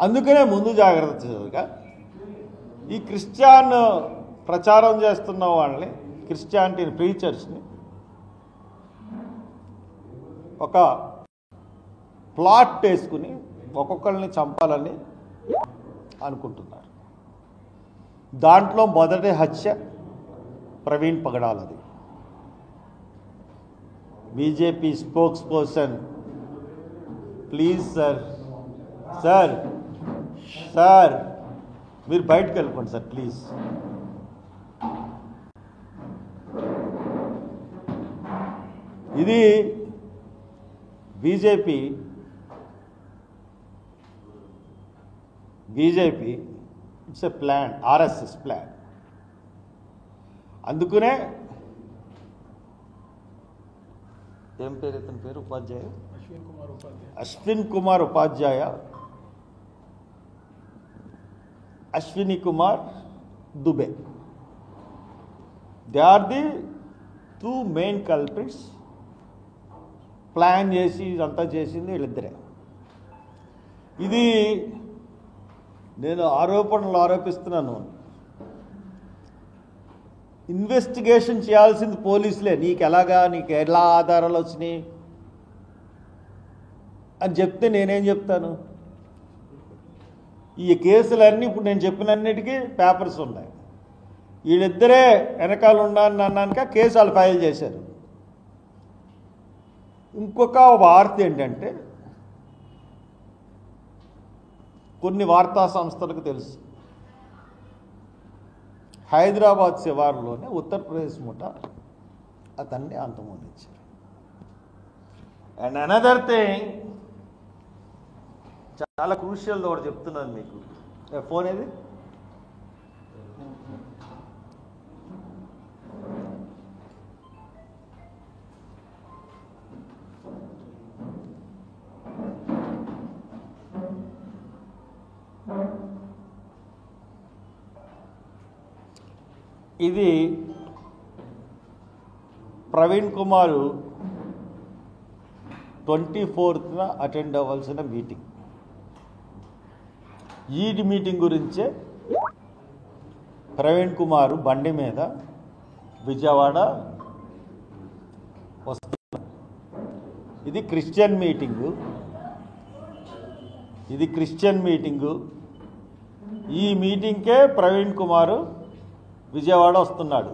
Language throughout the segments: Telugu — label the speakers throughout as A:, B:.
A: అందుకనే ముందు జాగ్రత్తగా ఈ క్రిస్టియన్ ప్రచారం చేస్తున్న వాళ్ళని, క్రిస్టియానిటీని ప్రీచర్స్ని ఒక ప్లాట్ వేసుకుని ఒక్కొక్కరిని చంపాలని అనుకుంటున్నారు. దాంట్లో మొదటి హత్య ప్రవీణ్ పగడాలది. BJP spokesperson, please sir మీరు బయటకు వెళ్ళిపోండి సార్ ప్లీజ్. ఇది BJP it's a plan, RSS plan. అందుకనే ఏం పేరు ఇతని పేరు? Upadhyay Ashwin Kumar Upadhyay, Ashwini Kumar Dubey, they are the two main culprits. Plan చేసి ఇదంతా చేసింది వీళ్ళిద్దరే. ఇది నేను ఆరోపిస్తున్నాను. ఇన్వెస్టిగేషన్ చేయాల్సింది పోలీసులే. నీకు ఎలా ఆధారాలు వచ్చినాయి అని చెప్తే నేనేం చెప్తాను? ఈ కేసులన్నీ ఇప్పుడు నేను చెప్పినన్నిటికీ పేపర్స్ ఉన్నాయి. వీళ్ళిద్దరే వెనకాల ఉన్నాను అన్నాక కేసు వాళ్ళు ఫైల్ చేశారు. ఇంకొక వార్త ఏంటంటే, కొన్ని వార్తా సంస్థలకు తెలుసు, హైదరాబాద్ శివారులోనే ఉత్తరప్రదేశ్ ముఠ అతన్ని అంతమొందించారు. అండ్ అనదర్ థింగ్, చాలా క్రూషియల్ ఒకటి చెప్తున్నాను మీకు. ఫోన్ ఏది? ఇది ప్రవీణ్ కుమార్ 24న అటెండ్ అవ్వాల్సిన మీటింగ్. ఈ మీటింగ్ గురించే ప్రవీణ్ కుమార్ బండి మీద విజయవాడ వస్తున్నారు. ఇది క్రిస్టియన్ మీటింగు. ఈ మీటింగ్కే ప్రవీణ్ కుమార్ విజయవాడ వస్తున్నాడు.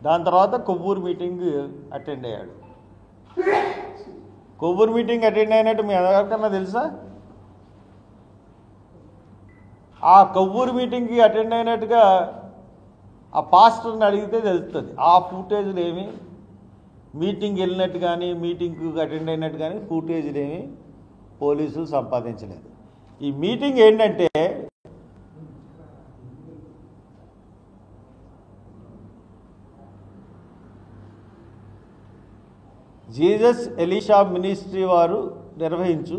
A: దాని తర్వాత కొవ్వూరు మీటింగ్ అటెండ్ అయ్యాడు. కొవ్వూరు మీటింగ్ అటెండ్ అయినట్టు మీ ఎవరికన్నా తెలుసా? ఆ కొవ్వూరు మీటింగ్కి అటెండ్ అయినట్టుగా ఆ పాస్టర్ని అడిగితే తెలుస్తుంది. ఆ ఫుటేజ్లు ఏమి మీటింగ్ వెళ్ళినట్టు కానీ మీటింగ్కి అటెండ్ అయినట్టు కానీ ఫుటేజ్లు ఏమి పోలీసులు సంపాదించలేదు. ఈ మీటింగ్ ఏంటంటే, జీసస్ ఎలీషా మినిస్ట్రీ వారు నిర్వహించు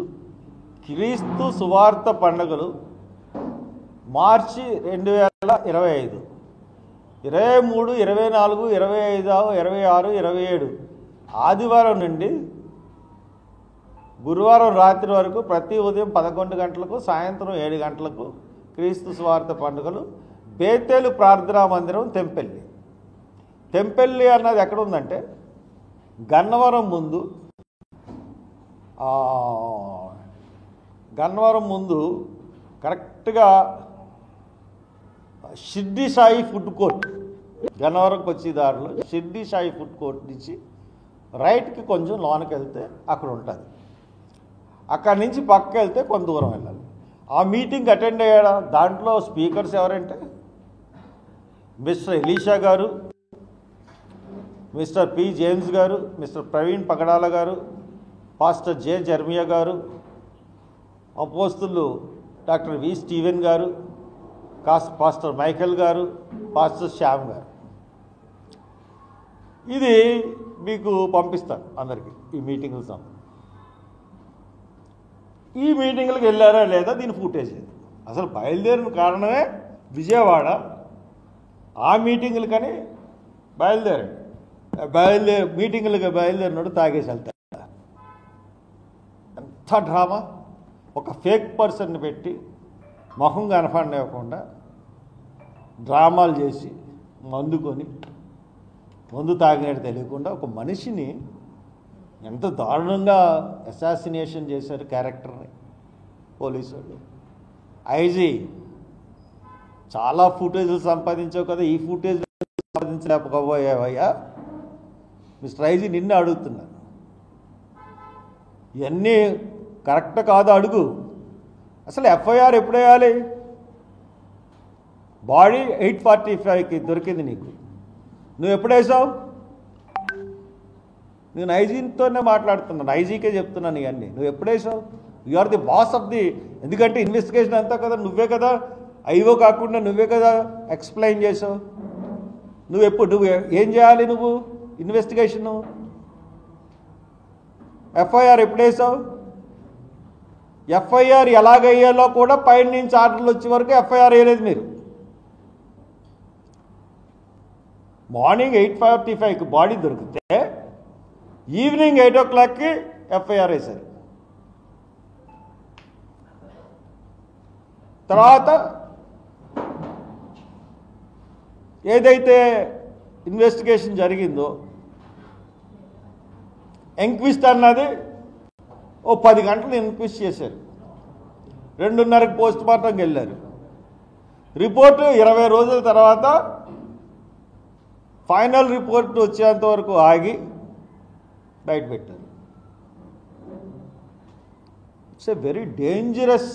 A: క్రీస్తు సువార్త పండుగలు మార్చి 2025, 23, 24, 25, 26, 27 ఆదివారం నుండి గురువారం రాత్రి వరకు ప్రతి ఉదయం 11 గంటలకు, సాయంత్రం 7 గంటలకు క్రీస్తు సువార్త పండుగలు బేతేలు ప్రార్థనా మందిరం, తెంపెల్లి అన్నది ఎక్కడ ఉందంటే గన్నవరం ముందు కరెక్ట్గా షిర్డీ సాయి ఫుడ్ కోర్ట్, గన్నవరంకి వచ్చే దారిలో షిర్డీ సాయి ఫుడ్ కోర్ట్ నుంచి రైట్కి కొంచెం లోనకి వెళ్తే అక్కడ ఉంటుంది. అక్కడి నుంచి పక్కకి వెళ్తే కొంత దూరం వెళ్ళాలి. ఆ మీటింగ్ అటెండ్ అయ్యాడా? దాంట్లో స్పీకర్స్ ఎవరంటే మిస్టర్ ఎలీషా గారు, మిస్టర్ పి జేమ్స్ గారు, మిస్టర్ ప్రవీణ్ పగడాల గారు, పాస్టర్ జె జర్మియా గారు, అపోస్తులు డాక్టర్ వి స్టీవెన్ గారు, పాస్టర్ మైకేల్ గారు, పాస్టర్ శ్యామ్ గారు. ఇది మీకు పంపిస్తాను అందరికీ ఈ మీటింగ్లు. ఈ మీటింగ్లకు వెళ్ళారా లేదా దీని ఫుటేజ్ లేదు. అసలు బయలుదేరిన కారణమే విజయవాడ. ఆ మీటింగులు కానీ మీటింగులుగా బయలుదేరినాడు తాగేసి వెళ్తాడు. ఎంత డ్రామా! ఒక ఫేక్ పర్సన్ని పెట్టి మొహం కనపడనివ్వకుండా డ్రామాలు చేసి మందు తాగినట్టు తెలియకుండా ఒక మనిషిని ఎంత దారుణంగా అసాసినేషన్ చేశారు క్యారెక్టర్ని పోలీసు వాళ్ళు. ఐజీ చాలా ఫుటేజ్లు సంపాదించావు కదా, ఈ ఫుటేజ్ సంపాదించలేకపోయావయ్యా మిస్టర్ ఐజీ, నిన్నే అడుగుతున్నాను. ఇవన్నీ కరెక్ట్ కాదు, అడుగు. అసలు ఎఫ్ఐఆర్ ఎప్పుడు వేయాలి? బాడీ 8:45కి దొరికింది నీకు, నువ్వు ఎప్పుడు వేసావు? నేను ఐజీతోనే మాట్లాడుతున్నాను, ఐజీకే చెప్తున్నాను ఇవన్నీ. నువ్వు ఎప్పుడు వేసావు? You are the boss of the, ఎందుకంటే ఇన్వెస్టిగేషన్ అంతా కదా నువ్వే కదా, ఐఓ కాకుండా నువ్వే కదా ఎక్స్ప్లెయిన్ చేసావు. నువ్వు ఏం చేయాలి? నువ్వు ఇన్వెస్టిగేషను ఎఫ్ఐఆర్ ఎప్పుడు వేసావు? ఎఫ్ఐఆర్ ఎలాగయ్యాలో కూడా పైన నుంచి ఆర్డర్లు వచ్చే వరకు ఎఫ్ఐఆర్ వేయలేదు మీరు. మార్నింగ్ 8:45కి బాడీ దొరికితే ఈవినింగ్ 8 o'clockకి ఎఫ్ఐఆర్ వేశారు. తర్వాత ఏదైతే ఇన్వెస్టిగేషన్ జరిగిందో ఎంక్విస్ట్ అన్నది 10 గంటలు ఎంక్విస్ట్ చేశారు, 2:30కి పోస్ట్ మార్టంకి వెళ్ళారు. రిపోర్టు 20 రోజుల తర్వాత ఫైనల్ రిపోర్ట్ వచ్చేంత వరకు ఆగి బయట పెట్టారు. It's a very dangerous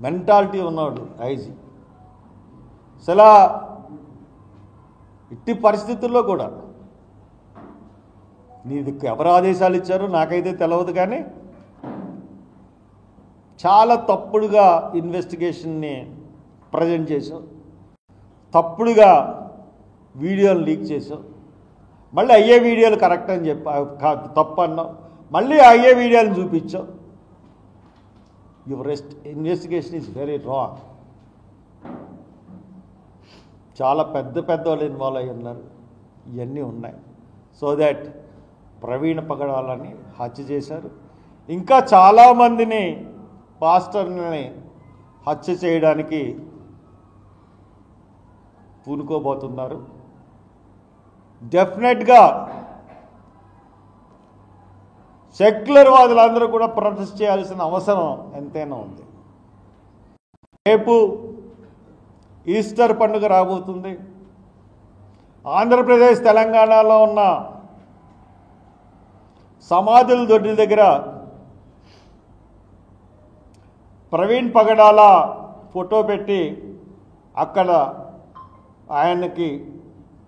A: mentality ఉన్నాడు ఐజీ. అసలు ఇట్టి పరిస్థితుల్లో కూడా నీకు ఎవరు ఆదేశాలు ఇచ్చారో నాకైతే తెలియదు, కానీ చాలా తప్పుడుగా ఇన్వెస్టిగేషన్ని ప్రజెంట్ చేసావు, తప్పుడుగా వీడియోలు లీక్ చేసావు, మళ్ళీ అయ్యే వీడియోలు కరెక్ట్ అని కాదు తప్పు అన్నావు, మళ్ళీ అయ్యే వీడియోలు చూపించావు. Your investigation is very wrong. చాలా పెద్ద వాళ్ళు ఇన్వాల్వ్ అయ్యి ఉన్నారు, ఇవన్నీ ఉన్నాయి. సో దాట్ ప్రవీణ్ పగడాలని హత్య చేశారు, ఇంకా చాలామందిని పాస్టర్ని హత్య చేయడానికి పూనుకోబోతున్నారు. డెఫినెట్గా సెక్యులర్ వాదులందరూ కూడా ప్రొటెస్ట్ చేయాల్సిన అవసరం ఎంతైనా ఉంది. రేపు ఈస్టర్ పండుగ రాబోతుంది. ఆంధ్రప్రదేశ్ తెలంగాణలో ఉన్న సమాధుల దొడ్డి దగ్గర ప్రవీణ్ పగడాల ఫోటో పెట్టి అక్కడ ఆయనకి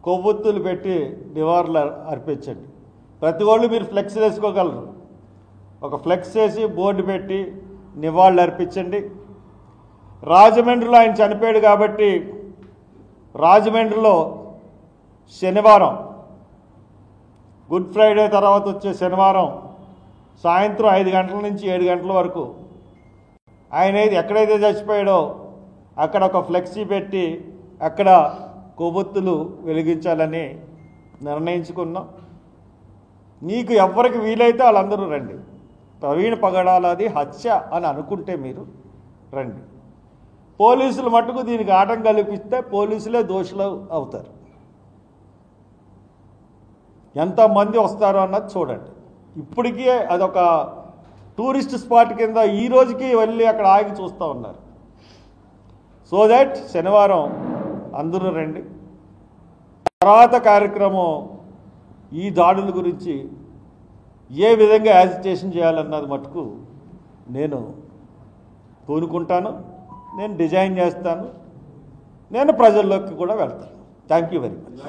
A: కొవ్వొత్తులు పెట్టి నివాళులు అర్పించండి. ప్రతి వాళ్ళు మీరు ఫ్లెక్స్ వేసుకోగలరు, ఒక ఫ్లెక్స్ వేసి బోర్డు పెట్టి నివాళులు అర్పించండి. రాజమండ్రిలో ఆయన చనిపోయాడు కాబట్టి రాజమండ్రిలో శనివారం, గుడ్ ఫ్రైడే తర్వాత వచ్చే శనివారం సాయంత్రం 5 గంటల నుంచి 7 గంటల వరకు ఆయన ఎక్కడైతే చచ్చిపోయాడో అక్కడ ఒక ఫ్లెక్సీ పెట్టి అక్కడ కొవ్వొత్తులు వెలిగించాలని నిర్ణయించుకున్నాం. నీకు ఎవరికి వీలైతే వాళ్ళందరూ రండి. ప్రవీణ్ పగడాలది హత్య అని అనుకుంటే మీరు రండి. పోలీసులు మట్టుకు దీనికి ఆటం కల్పిస్తే పోలీసులే దోషులు అవుతారు. ఎంతమంది వస్తారో అన్నది చూడండి. ఇప్పటికీ అదొక టూరిస్ట్ స్పాట్ కింద ఈ రోజుకి వెళ్ళి అక్కడ ఆగి చూస్తూ ఉన్నారు. సో దట్ శనివారం అందరూ రండి. తర్వాత కార్యక్రమం ఈ దాడుల గురించి ఏ విధంగా యాజిటేషన్ చేయాలన్నది మటుకు నేను కోరుకుంటాను, నేను డిజైన్ చేస్తాను, నేను ప్రజల్లోకి కూడా వెళ్తాను. Thank you very much.